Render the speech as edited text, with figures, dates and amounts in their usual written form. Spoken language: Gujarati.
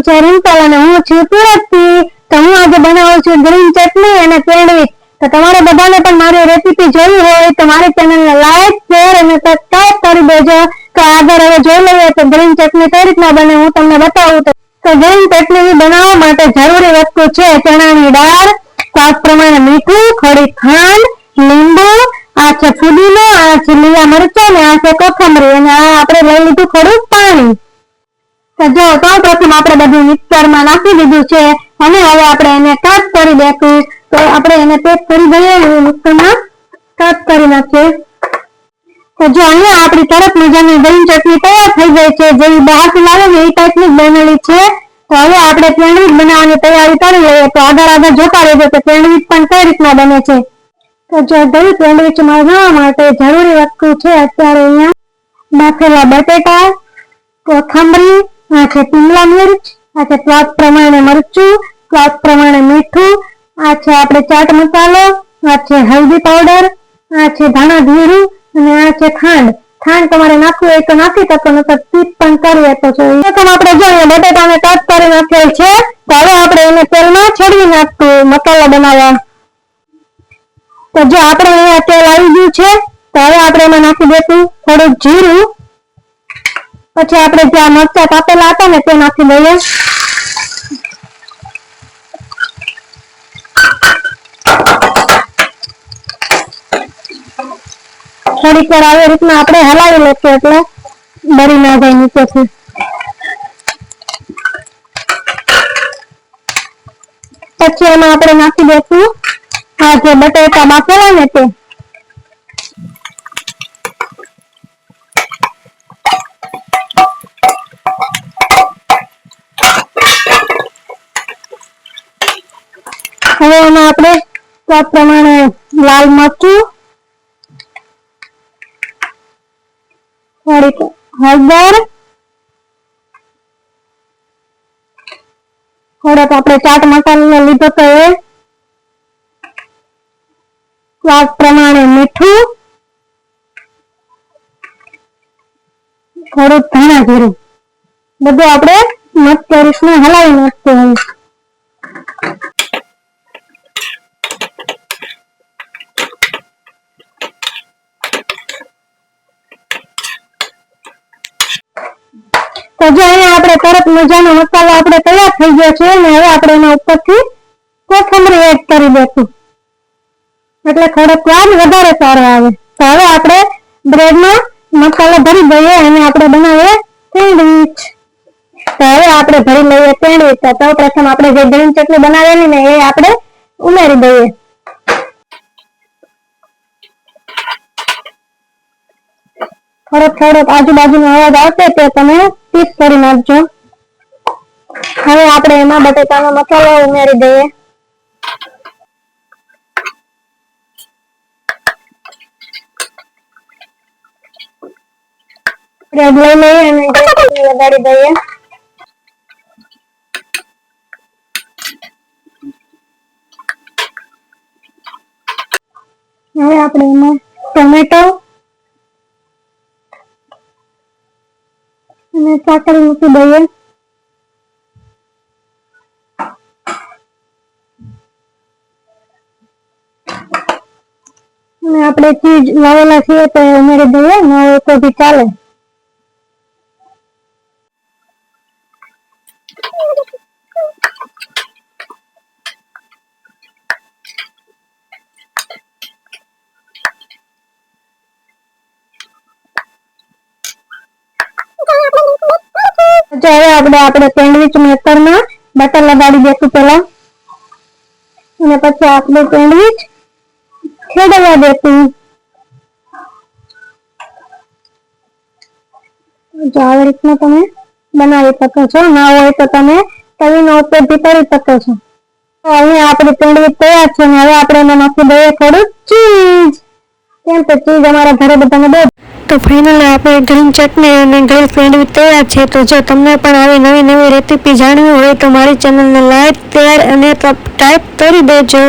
છે રિંકલ અને હું છું તુલસી। તો હું આજે બનાવું છું ગ્રીન ચટણી અને સેન્ડવિચ। તો તમારે બધાને પણ મારી રેસીપી જોવી હોય તો મારી ચેનલને લાઈક શેર અને સબસ્ક્રાઇબ કરી દેજો। તો આગળ હવે જોઈ લઈએ તો ગ્રીન ચટણી કઈ રીતના બને હું તમને બતાવું। તો ગ્રીન ચટણી બનાવવા માટે જરૂરી વસ્તુ છે ચણાની દાળ, સ્વાદ પ્રમાણે મીઠું, થોડી ખાંડ, લીંબુ, આ છે ફુદીનો, આ છે લીલા મરચાં અને આ છે કોથમરી અને આ આપણે લઈ લીધું થોડું પાણી। તો જો સૌ પ્રથમ આપણે બધું મિક્સરમાં નાખી દીધું છે અને હવે આપણે એને કટ કરી દેશું। તો આપણે એને પેસ્ટ કરી દઈએ અને મિક્સરમાં કટ કરી નાખીએ। તો જો અહીંયા આપણી સરસ મજાની ગ્રીન ચટણી તૈયાર થઈ ગઈ છે, જેવી બહારથી લાવે ને એ ટાઈપની જ બનેલી છે। તો હવે આપણે સેન્ડવિચ બનાવવાની તૈયારી કરી લઈએ। તો આગળ જોતા રહેજો કે સેન્ડવિચ પણ કઈ રીતના બને છે। તો જો દહીં સેન્ડવિચ બનાવવા માટે જરૂરી વસ્તુ છે અત્યારે અહીંયા બાફેલા બટેટા, કોથમરી, આ છે શિમલા મિર્ચ, આ છે સ્વાદ પ્રમાણે મરચું, સ્વાદ પ્રમાણે મીઠું, આ છે આપણે ચાટ મસાલો, આ છે હલ્દી પાવડર, આ છે ધાણા જીરું અને આ છે ખાંડ। ખાંડ તમારે નાખવું હોય તો નાખી શકો, નકર સ્કીપ પણ કરી શકો છો। પ્રથમ આપણે જોઈએ બટેટાને કટ કરી નાખેલ છે। તો હવે આપણે એને તેલમાં છેડવી નાખશું મસાલો બનાવવા। તો જો આપણે અહીંયા તેલ આવી ગયું છે તો હવે આપણે એમાં નાખી દઈશું થોડું જીરું, પછી આપણે જે આ મરચાં કાપેલા હતા ને તે નાખી દઈએ। થોડીક વાર આવી રીતના આપણે હલાવી લઈશું એટલે બળી ના જાય નીચેથી। પછી એમાં આપણે નાખી દઈશું આ જે બટેટા બાફેલા ને તે। હવે એમાં આપણે સ્વાદ પ્રમાણે લાલ મરચું, થોડીક હળદર, થોડોક આપણે ચાટ મસાલો લીધો તો એ, સ્વાદ પ્રમાણે મીઠું, થોડુંક ધાણા જીરું, બધું આપણે મસ્ત રીતના હલાવી નાખશું। તો જો અહીંયા આપણે સરસ મજાનો મસાલો આપણે તૈયાર થઈ ગયો છે અને હવે આપણે એના ઉપરથી કોથમરી એડ કરી દઈશું એટલે થોડો સ્વાદ વધારે સારો આવે। તો હવે આપણે બ્રેડમાં મસાલો ભરી દઈએ અને આપણે બનાવીએ સેન્ડવિચ। તો હવે આપણે ભરી લઈએ સેન્ડવિચ। તો સૌ પ્રથમ આપણે જે ગ્રીન ચટણી બનાવેલી ને એ આપણે ઉમેરી દઈએ। થોડોક આજુબાજુનો અવાજ આવશે તો તમે સ્કીપ કરી નાખજો। હવે આપણે એમાં બટેટાનો મસાલો ઉમેરી દઈએ। બ્રેડ લઈ લઈએ અને લગાડી દઈએ। હવે આપણે એમાં ટોમેટો અને સાકરી મૂકી દઈએ। અને આપણે ચીઝ લાવેલા છીએ તો ઉમેરી દઈએ, ન હોય તો બી ચાલે। હવે આપણે સેન્ડવિચ મેકરમાં બટર લગાડી દઈશું પહેલા અને પછી આપણે સેન્ડવિચ છેડવા દઈશું। જો આવી રીતના તમે બનાવી શકો છો, ના હોય તો તમે તવીનો ઉપયોગથી કરી શકો છો। તો અહીંયા આપણી સેન્ડવિચ તૈયાર છે અને હવે આપણે એમાં નાખી દઈએ થોડું ચીઝ। કેમ તો ચીઝ અમારા ઘરે બધાને બહુ। તો ફાઇનલી આપણે ગ્રીન ચટણી અને ગ્રીન સેન્ડવિચ તૈયાર છે। તો જો તમને પણ આવી નવી રેસીપી જાણવી હોય તો મારી ચેનલને લાઈક શેર અને સબસ્ક્રાઇબ કરી દેજો।